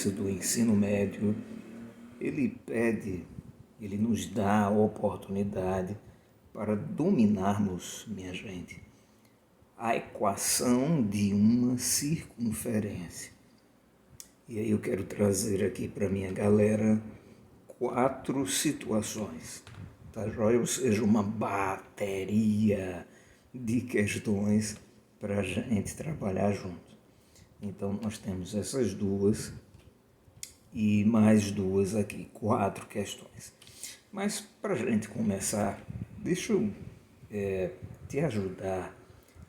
início do ensino médio, ele nos dá a oportunidade para dominarmos, minha gente, a equação de uma circunferência. E aí eu quero trazer aqui para minha galera 4 situações, tá joia? Ou seja, uma bateria de questões para a gente trabalhar junto. Então nós temos essas duas e mais duas aqui, 4 questões. Mas para a gente começar, deixa eu te ajudar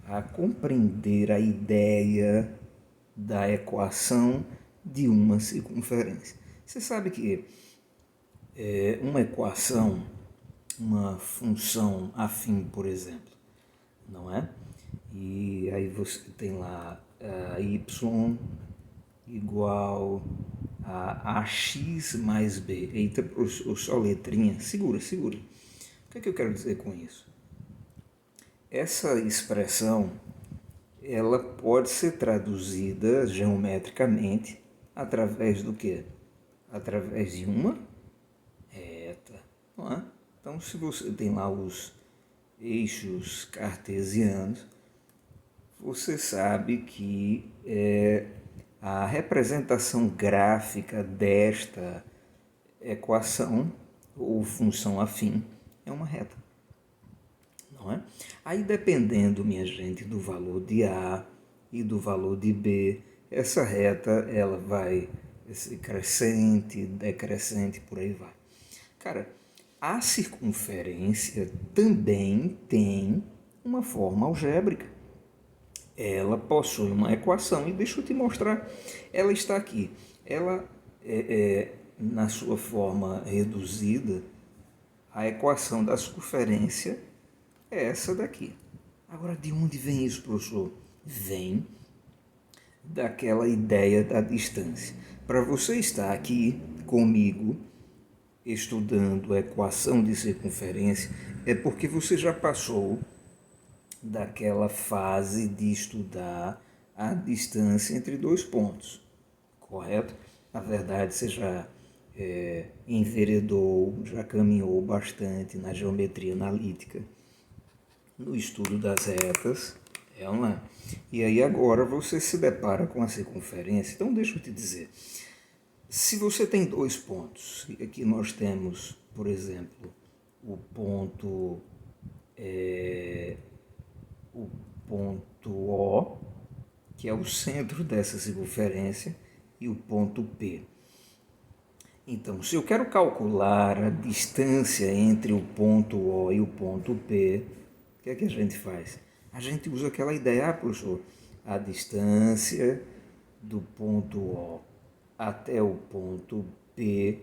a compreender a ideia da equação de uma circunferência. Você sabe que uma equação, uma função afim, por exemplo, não é? E aí você tem lá y igual a ax mais b. Eita, só letrinha. Segura. O que é que eu quero dizer com isso? Essa expressão, ela pode ser traduzida geometricamente através do quê? Através de uma reta, não é? Então, se você tem lá os eixos cartesianos, você sabe que a representação gráfica desta equação ou função afim é uma reta, não é? Aí, dependendo, minha gente, do valor de A e do valor de B, essa reta ela vai ser crescente, decrescente, por aí vai. Cara, a circunferência também tem uma forma algébrica. Ela possui uma equação e deixa eu te mostrar. Ela está aqui. Ela na sua forma reduzida, a equação da circunferência é essa daqui. Agora, de onde vem isso, professor? Vem daquela ideia da distância. Para você estar aqui comigo, estudando a equação de circunferência, é porque você já passou daquela fase de estudar a distância entre 2 pontos, correto? Na verdade, você já enveredou, já caminhou bastante na geometria analítica, no estudo das retas, não é? E aí agora você se depara com a circunferência. Então deixa eu te dizer, se você tem 2 pontos, e aqui nós temos, por exemplo, o ponto O, que é o centro dessa circunferência, e o ponto P. Então, se eu quero calcular a distância entre o ponto O e o ponto P, o que é que a gente faz? A gente usa aquela ideia, professor, a distância do ponto O até o ponto P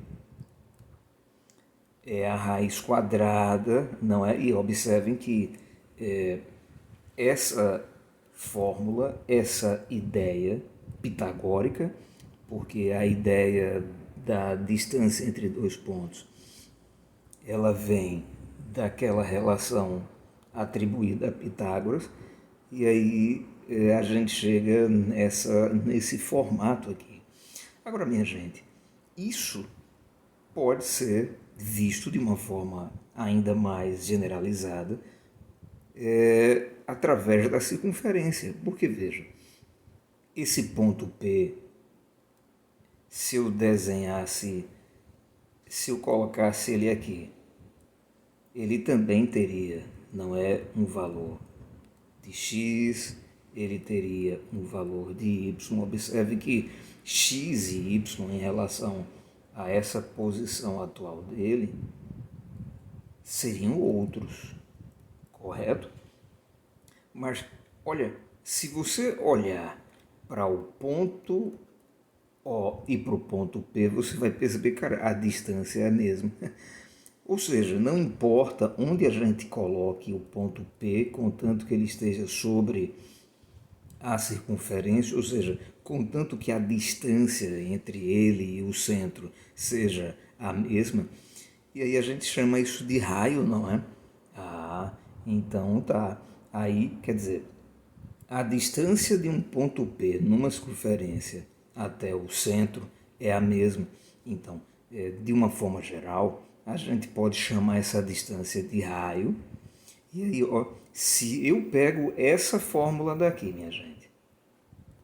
é a raiz quadrada, não é? E observem que essa fórmula, essa ideia pitagórica, porque a ideia da distância entre 2 pontos, ela vem daquela relação atribuída a Pitágoras, e aí a gente chega nesse formato aqui. Agora, minha gente, isso pode ser visto de uma forma ainda mais generalizada através da circunferência. Porque, veja, esse ponto P, se eu desenhasse, se eu colocasse ele aqui, ele também teria, não é, um valor de x, ele teria um valor de y. Observe que x e y em relação a essa posição atual dele seriam outros, correto? Mas, olha, se você olhar para o ponto O e para o ponto P, você vai perceber que a distância é a mesma. Ou seja, não importa onde a gente coloque o ponto P, contanto que ele esteja sobre a circunferência, ou seja, contanto que a distância entre ele e o centro seja a mesma, e aí a gente chama isso de raio, não é? Então tá. Aí, quer dizer, a distância de um ponto P numa circunferência até o centro é a mesma. Então, de uma forma geral, a gente pode chamar essa distância de raio. E aí, ó, se eu pego essa fórmula daqui, minha gente,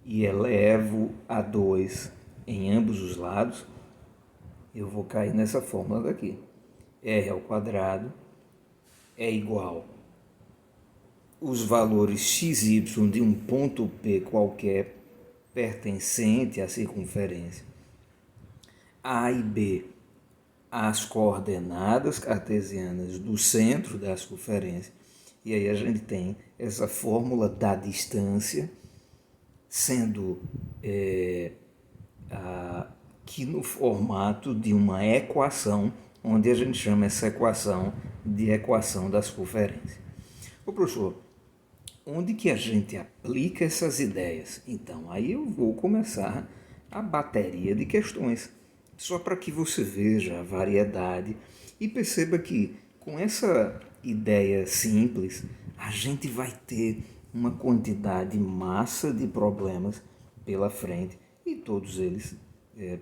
e elevo a 2 em ambos os lados, eu vou cair nessa fórmula daqui. R ao quadrado é igual os valores x e y de um ponto P qualquer pertencente à circunferência A e B, as coordenadas cartesianas do centro da circunferência. E aí a gente tem essa fórmula da distância sendo aqui no formato de uma equação, onde a gente chama essa equação de equação da circunferência. Ô professor, onde que a gente aplica essas ideias? Então, aí eu vou começar a bateria de questões, só para que você veja a variedade e perceba que com essa ideia simples, a gente vai ter uma quantidade massa de problemas pela frente e todos eles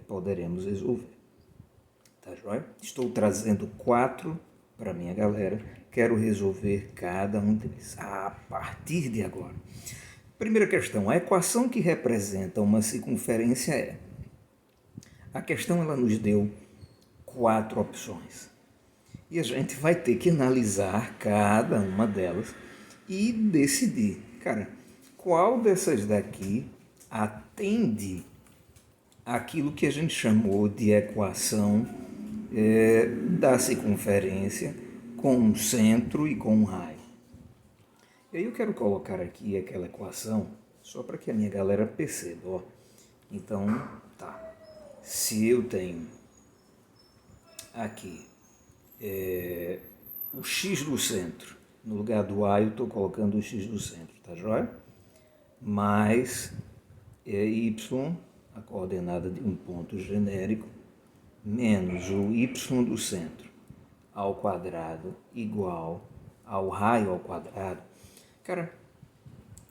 poderemos resolver. Tá joia? Estou trazendo 4 para minha galera. Quero resolver cada um deles a partir de agora. Primeira questão. A equação que representa uma circunferência é... A questão ela nos deu 4 opções. E a gente vai ter que analisar cada uma delas e decidir, cara, qual dessas daqui atende aquilo que a gente chamou de equação da circunferência com um centro e com um raio. E aí eu quero colocar aqui aquela equação só para que a minha galera perceba. Ó. Então, tá. Se eu tenho aqui o x do centro, no lugar do a eu estou colocando o x do centro, tá joia? Mais y, a coordenada de um ponto genérico, menos o y do centro ao quadrado igual ao raio ao quadrado. Cara,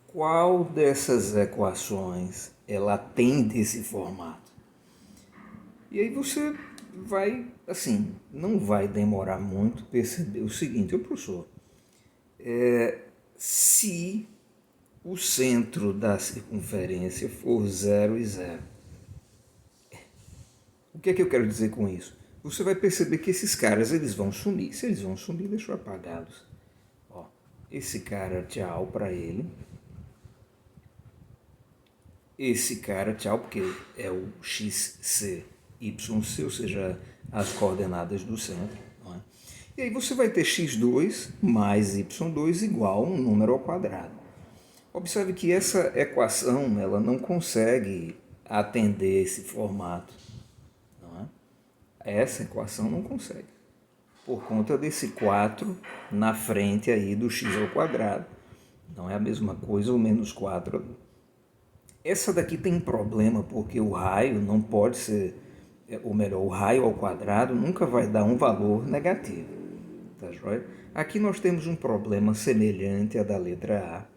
qual dessas equações ela atende esse formato? E aí você vai, assim, não vai demorar muito perceber o seguinte, ô professor, se o centro da circunferência for 0 e 0, o que é que eu quero dizer com isso? Você vai perceber que esses caras eles vão sumir. Se eles vão sumir, deixa eu apagá-los. Ó, esse cara, tchau para ele. Esse cara, tchau, porque é o XC, YC, ou seja, as coordenadas do centro. Não é? E aí você vai ter x2 mais y2 igual a um número ao quadrado. Observe que essa equação ela não consegue atender esse formato. Essa equação não consegue, por conta desse 4 na frente aí do x ao quadrado. Não é a mesma coisa, o menos 4. Essa daqui tem problema, porque o raio não pode ser, ou melhor, o raio ao quadrado nunca vai dar um valor negativo. Tá joia? Aqui nós temos um problema semelhante à da letra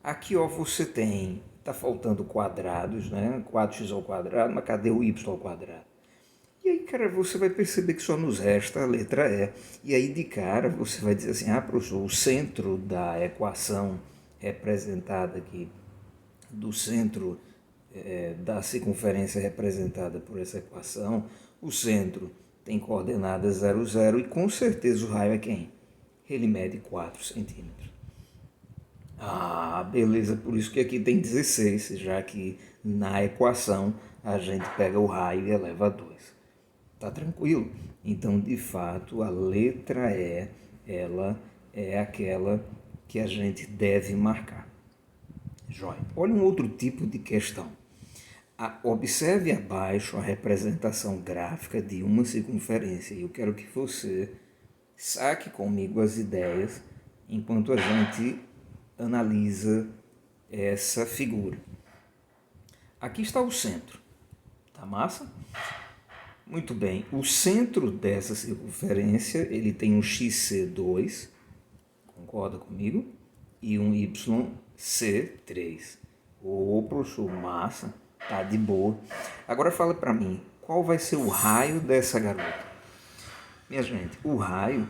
A. Aqui ó, você tem, está faltando quadrados, né? 4x ao quadrado, mas cadê o y ao quadrado? E aí, cara, você vai perceber que só nos resta a letra E. E aí, de cara, você vai dizer assim, professor, o centro da equação representada aqui, do centro da circunferência representada por essa equação, o centro tem coordenadas 0, 0 e com certeza o raio é quem? Ele mede 4 centímetros. Beleza, por isso que aqui tem 16, já que na equação a gente pega o raio e eleva a 2. Tá tranquilo? Então, de fato, a letra E, ela é aquela que a gente deve marcar. Joia. Olha um outro tipo de questão. Observe abaixo a representação gráfica de uma circunferência. E eu quero que você saque comigo as ideias enquanto a gente analisa essa figura. Aqui está o centro. Tá massa? Muito bem, o centro dessa circunferência, ele tem um XC2, concorda comigo? E um YC3. Ô, professor, massa, tá de boa. Agora fala para mim, qual vai ser o raio dessa garota? Minha gente, o raio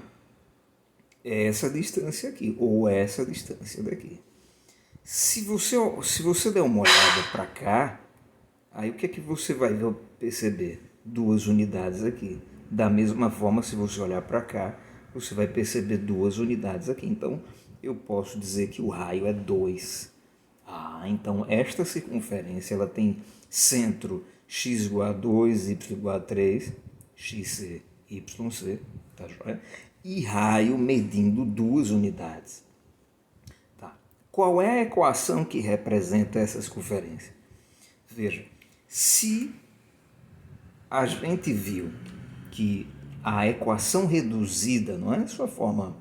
é essa distância aqui, ou essa distância daqui. Se você der uma olhada para cá, aí o que é que você vai perceber? 2 unidades aqui. Da mesma forma, se você olhar para cá, você vai perceber 2 unidades aqui. Então, eu posso dizer que o raio é 2. Então esta circunferência ela tem centro x igual a 2, y igual a 3, xc, yc, tá joia? E raio medindo 2 unidades. Tá. Qual é a equação que representa essa circunferência? Veja, se a gente viu que a equação reduzida, não é? Sua forma,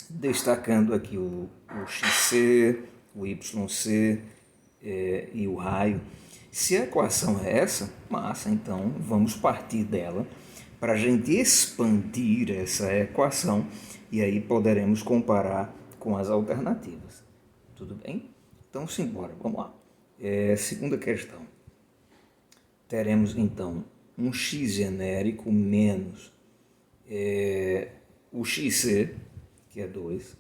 destacando aqui o xc, o yc e o raio. Se a equação é essa, massa, então vamos partir dela para a gente expandir essa equação e aí poderemos comparar com as alternativas. Tudo bem? Então, simbora, vamos lá. Segunda questão. Teremos, então, um x genérico menos o xc, que é 2,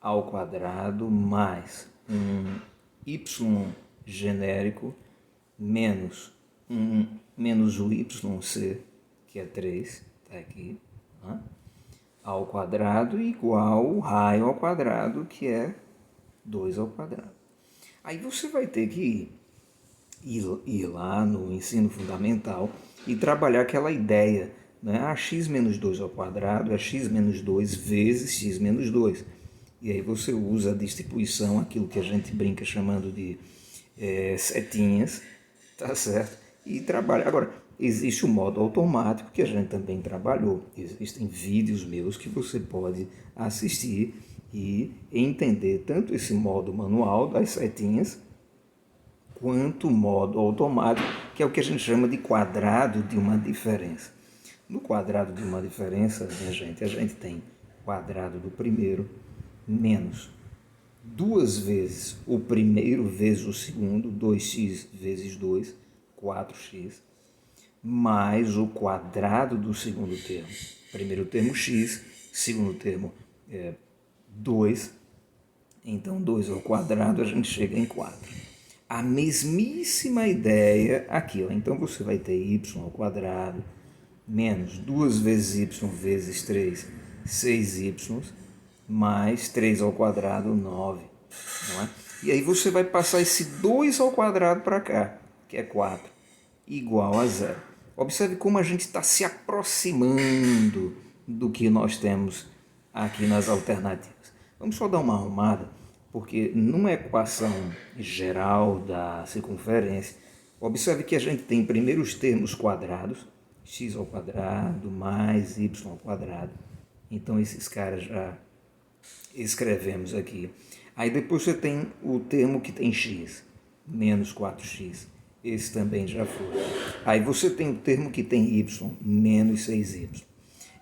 ao quadrado, mais um y genérico menos o yc, que é 3, está aqui, né? Ao quadrado, igual o raio ao quadrado, que é 2 ao quadrado. Aí você vai ter que ir lá no ensino fundamental e trabalhar aquela ideia, né? X menos 2 ao quadrado é x menos 2 vezes x menos 2. E aí você usa a distribuição, aquilo que a gente brinca chamando de setinhas, tá certo? E trabalha. Agora, existe o modo automático que a gente também trabalhou. Existem vídeos meus que você pode assistir e entender tanto esse modo manual das setinhas, quanto o modo automático, que é o que a gente chama de quadrado de uma diferença. No quadrado de uma diferença, minha gente, a gente tem quadrado do primeiro menos 2 vezes o primeiro vezes o segundo, 2x vezes 2, 4x, mais o quadrado do segundo termo. Primeiro termo x, segundo termo 2, então 2 ao quadrado a gente chega em 4. A mesmíssima ideia aqui, ó. Então você vai ter y ao quadrado menos 2 vezes y vezes 3, 6y, mais 3 ao quadrado, 9. Não é? E aí você vai passar esse 2 ao quadrado para cá, que é 4, igual a 0. Observe como a gente está se aproximando do que nós temos aqui nas alternativas. Vamos só dar uma arrumada, porque numa equação geral da circunferência, observe que a gente tem primeiro os termos quadrados, x ao quadrado mais y ao quadrado. Então esses caras já escrevemos aqui. Aí depois você tem o termo que tem x, menos 4x. Esse também já foi. Aí você tem o termo que tem y, menos 6y.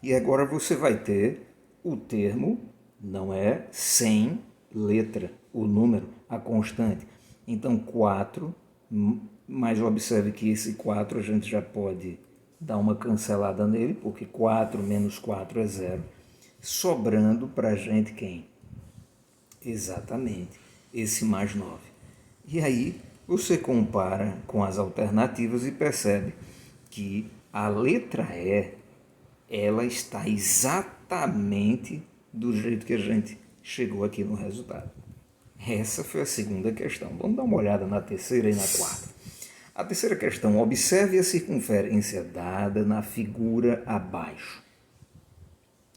E agora você vai ter o termo, não é sem letra, o número, a constante. Então 4, mas observe que esse 4 a gente já pode dar uma cancelada nele, porque 4 menos 4 é 0. Sobrando para a gente quem? Exatamente, esse mais 9. E aí você compara com as alternativas e percebe que a letra E, ela está exatamente do jeito que a gente chegou aqui no resultado. Essa foi a segunda questão. Vamos dar uma olhada na terceira e na quarta. A terceira questão, observe a circunferência dada na figura abaixo.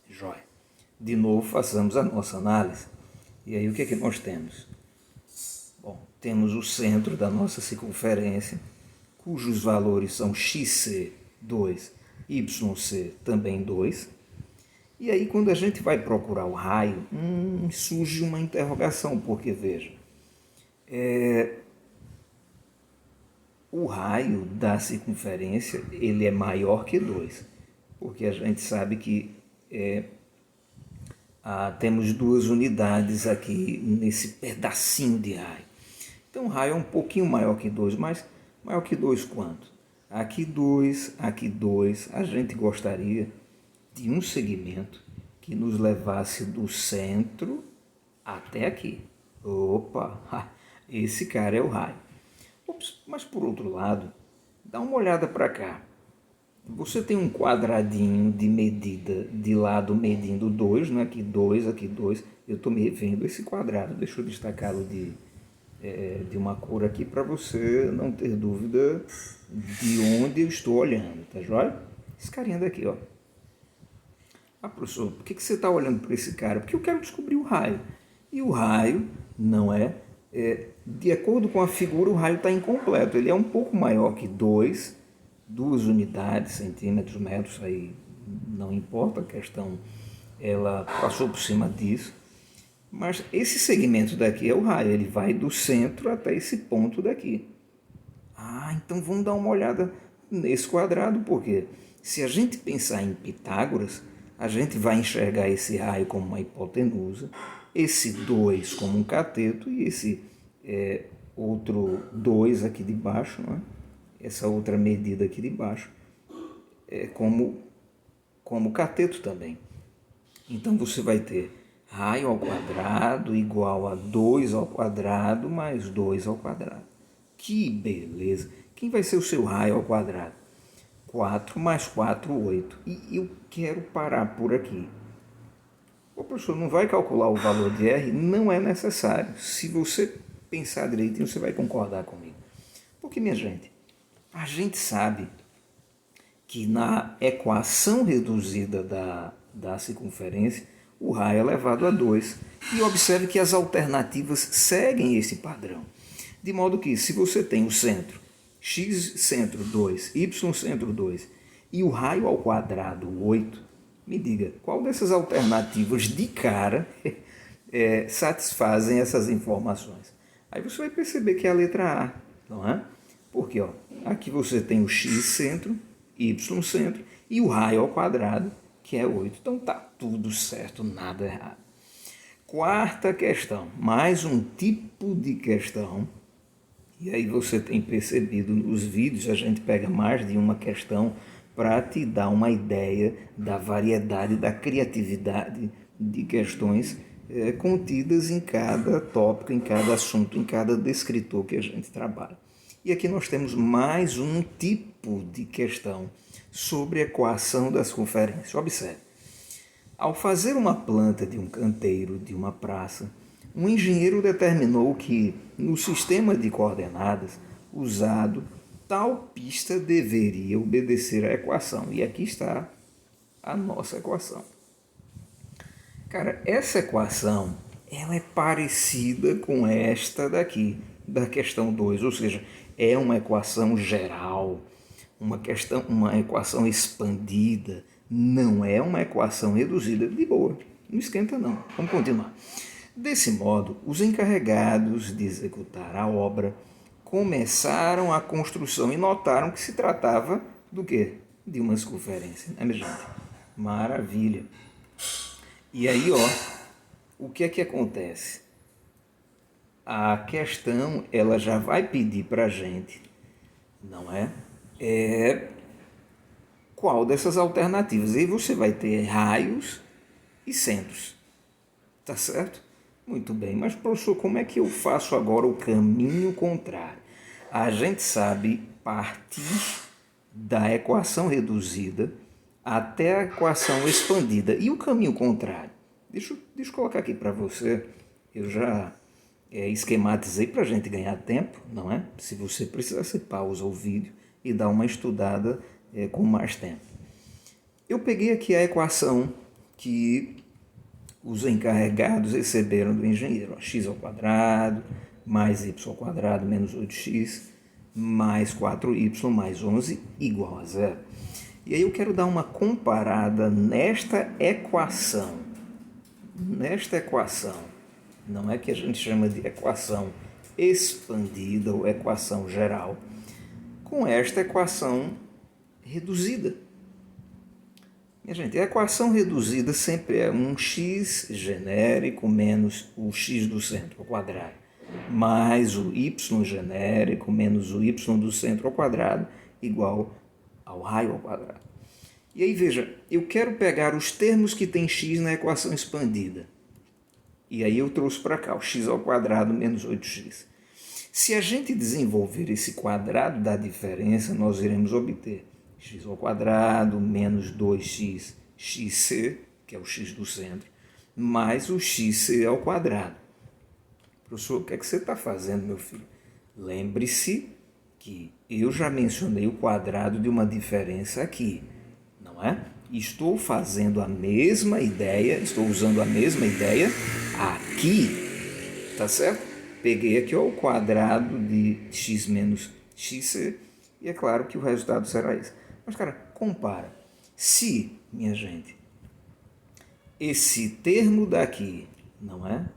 Jóia. De novo, façamos a nossa análise. E aí, o que é que nós temos? Bom, temos o centro da nossa circunferência, cujos valores são xc, 2, yc, também 2. E aí, quando a gente vai procurar o raio, surge uma interrogação, porque, veja, o raio da circunferência ele é maior que 2, porque a gente sabe que temos 2 unidades aqui nesse pedacinho de raio. Então o raio é um pouquinho maior que 2, mas maior que 2 quanto? aqui 2, aqui 2. A gente gostaria de um segmento que nos levasse do centro até aqui. Opa, esse cara é o raio. Ops, mas por outro lado, dá uma olhada para cá. Você tem um quadradinho de medida de lado medindo 2, né? Aqui 2, aqui 2. Eu estou me vendo esse quadrado. Deixa eu destacá-lo de uma cor aqui para você não ter dúvida de onde eu estou olhando, tá joia? Esse carinha daqui, ó. Ah, professor, por que você está olhando para esse cara? Porque eu quero descobrir o raio. E o raio não de acordo com a figura, o raio está incompleto. Ele é um pouco maior que 2 unidades, centímetros, metros, aí não importa, a questão ela passou por cima disso. Mas esse segmento daqui é o raio, ele vai do centro até esse ponto daqui. Ah, então vamos dar uma olhada nesse quadrado, porque se a gente pensar em Pitágoras, a gente vai enxergar esse raio como uma hipotenusa, esse 2 como um cateto e esse outro 2 aqui de baixo, não é? Essa outra medida aqui de baixo, como cateto também. Então você vai ter raio ao quadrado igual a 2 ao quadrado mais 2 ao quadrado. Que beleza! Quem vai ser o seu raio ao quadrado? 4 mais 4, 8. E eu quero parar por aqui. O professor não vai calcular o valor de R? Não é necessário. Se você pensar direitinho, você vai concordar comigo. Porque, minha gente, a gente sabe que na equação reduzida da circunferência, o raio é elevado a 2. E observe que as alternativas seguem esse padrão. De modo que, se você tem o centro, x centro 2, y centro 2, e o raio ao quadrado 8, me diga, qual dessas alternativas de cara satisfazem essas informações? Aí você vai perceber que é a letra A, não é? Porque aqui você tem o x centro, y centro e o raio ao quadrado, que é 8. Então tá tudo certo, nada errado. Quarta questão, mais um tipo de questão. E aí você tem percebido nos vídeos, a gente pega mais de uma questão para te dar uma ideia da variedade, da criatividade de questões contidas em cada tópico, em cada assunto, em cada descritor que a gente trabalha. E aqui nós temos mais um tipo de questão sobre a equação das conferências. Observe, ao fazer uma planta de um canteiro, de uma praça, um engenheiro determinou que, no sistema de coordenadas usado, tal pista deveria obedecer à equação. E aqui está a nossa equação. Cara, essa equação ela é parecida com esta daqui, da questão 2, ou seja, é uma equação geral, uma equação expandida, não é uma equação reduzida. De boa, não esquenta não. Vamos continuar. Desse modo, os encarregados de executar a obra começaram a construção e notaram que se tratava do quê? De uma circunferência, né, minha gente? Maravilha! E aí, o que é que acontece? A questão, ela já vai pedir para a gente, não é? Qual dessas alternativas? Aí você vai ter raios e centros, tá certo? Muito bem, mas professor, como é que eu faço agora o caminho contrário? A gente sabe partir da equação reduzida até a equação expandida. E o caminho contrário? Deixa eu colocar aqui para você. Eu já esquematizei para a gente ganhar tempo, não é? Se você precisar, você pausa o vídeo e dá uma estudada com mais tempo. Eu peguei aqui a equação que os encarregados receberam do engenheiro. X ao quadrado mais y ao quadrado menos 8x mais 4y mais 11 igual a zero. E aí eu quero dar uma comparada nesta equação. Nesta equação, não é que a gente chama de equação expandida ou equação geral, com esta equação reduzida. Minha gente, a equação reduzida sempre é um x genérico menos o x do centro ao quadrado, mais o y genérico menos o y do centro ao quadrado, igual ao raio ao quadrado. E aí, veja, eu quero pegar os termos que tem x na equação expandida. E aí eu trouxe para cá o x ao quadrado menos 8x. Se a gente desenvolver esse quadrado da diferença, nós iremos obter x ao quadrado menos 2x xc, que é o x do centro, mais o xc ao quadrado. Professor, o que é que você está fazendo, meu filho? Lembre-se que eu já mencionei o quadrado de uma diferença aqui, não é? Estou fazendo a mesma ideia, estou usando a mesma ideia aqui, tá certo? Peguei aqui ó, o quadrado de x menos xc e é claro que o resultado será esse. Mas, cara, compara. Se, minha gente, esse termo daqui, não é?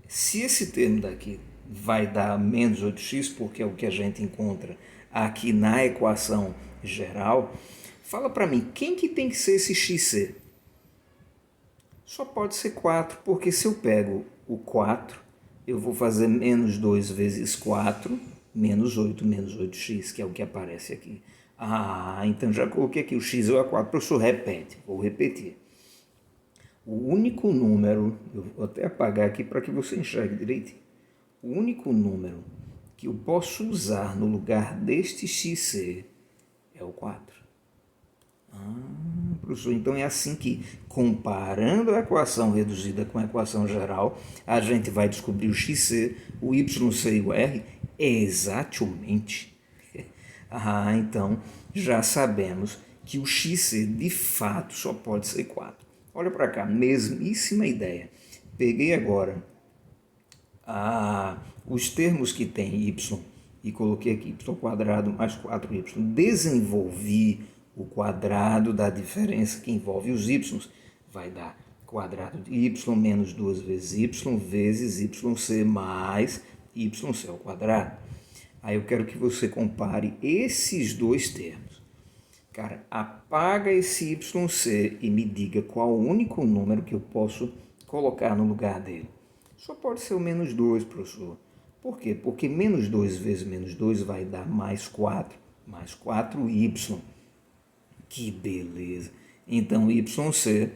Se esse termo daqui vai dar menos 8x, porque é o que a gente encontra aqui na equação geral, fala para mim, quem que tem que ser esse xc? Só pode ser 4, porque se eu pego o 4, eu vou fazer menos 2 vezes 4, menos 8, menos 8x, que é o que aparece aqui. Ah, então já coloquei aqui o x é 4, professor, repete, vou repetir. O único número, eu vou até apagar aqui para que você enxergue direitinho. O único número que eu posso usar no lugar deste xc é o 4. Professor, então é assim que, comparando a equação reduzida com a equação geral, a gente vai descobrir o xc, o yc e o r exatamente. Então já sabemos que o xc de fato só pode ser 4. Olha para cá, mesmíssima ideia. Peguei agora os termos que tem y e coloquei aqui y quadrado mais 4y. Desenvolvi o quadrado da diferença que envolve os y. Vai dar quadrado de y menos 2 vezes y yc mais yc ao quadrado. Aí eu quero que você compare esses dois termos. Cara, apaga esse yc e me diga qual o único número que eu posso colocar no lugar dele. Só pode ser o menos 2, professor. Por quê? Porque menos 2 vezes menos 2 vai dar mais 4 4y. Que beleza! Então, yc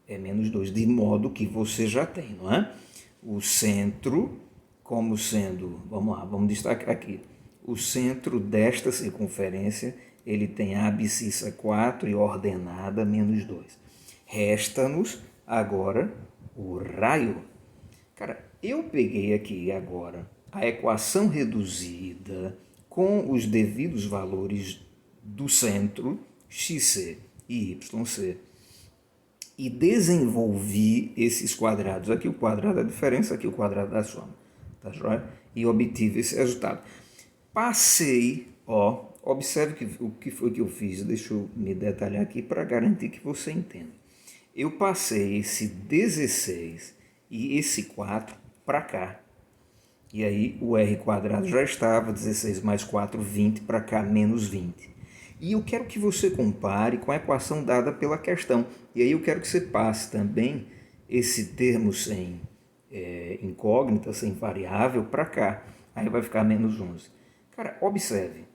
é menos 2, de modo que você já tem, não é? O centro, como sendo, vamos lá, vamos destacar aqui. O centro desta circunferência, ele tem a abscissa 4 e ordenada menos 2. Resta-nos agora o raio. Cara, eu peguei aqui agora a equação reduzida com os devidos valores do centro, xc e yc, e desenvolvi esses quadrados. Aqui o quadrado da diferença, aqui o quadrado da soma. Tá joia? E obtive esse resultado. Passei, observe o que foi que eu fiz. Deixa eu me detalhar aqui para garantir que você entenda. Eu passei esse 16 e esse 4 para cá. E aí o r quadrado já estava, 16 mais 4, 20, para cá, menos 20. E eu quero que você compare com a equação dada pela questão. E aí eu quero que você passe também esse termo sem incógnita, sem variável, para cá. Aí vai ficar menos 11. Cara, observe.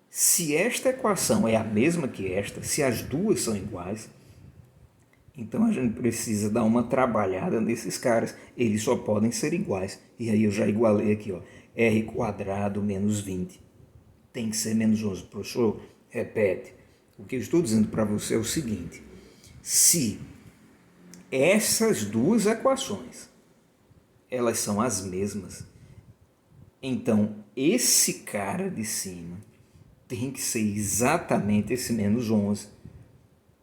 Se esta equação é a mesma que esta, se as duas são iguais, então a gente precisa dar uma trabalhada nesses caras. Eles só podem ser iguais. E aí eu já igualei aqui, r quadrado menos 20. Tem que ser menos 11. Professor, repete. O que eu estou dizendo para você é o seguinte. Se essas duas equações, elas são as mesmas, então esse cara de cima tem que ser exatamente esse menos 11.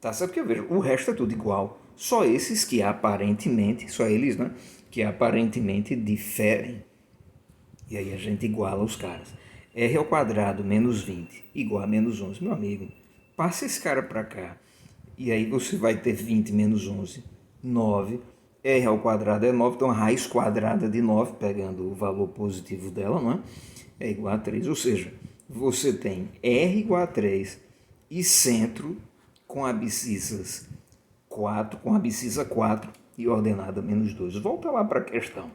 Tá certo? Porque eu vejo, o resto é tudo igual. Só esses que aparentemente, só eles, né? Que aparentemente diferem. E aí a gente iguala os caras. R ao quadrado menos 20 igual a menos 11. Meu amigo, passa esse cara para cá. E aí você vai ter 20 menos 11, 9. R ao quadrado é 9, então a raiz quadrada de 9, pegando o valor positivo dela, não é? É igual a 3. Ou seja, você tem R igual a 3 e centro com abscissas 4, com abscissa 4 e ordenada menos 2. Volta lá para a questão.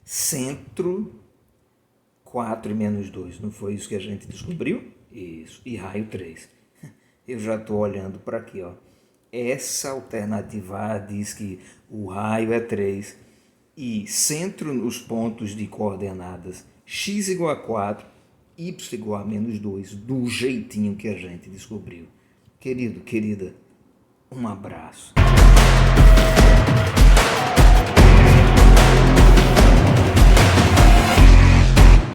Centro 4 e menos 2, não foi isso que a gente descobriu? Isso. E raio 3. Eu já estou olhando para aqui, ó. Essa alternativa A diz que o raio é 3 e centro nos pontos de coordenadas x igual a 4, y igual a menos 2, do jeitinho que a gente descobriu. Querido, querida, um abraço.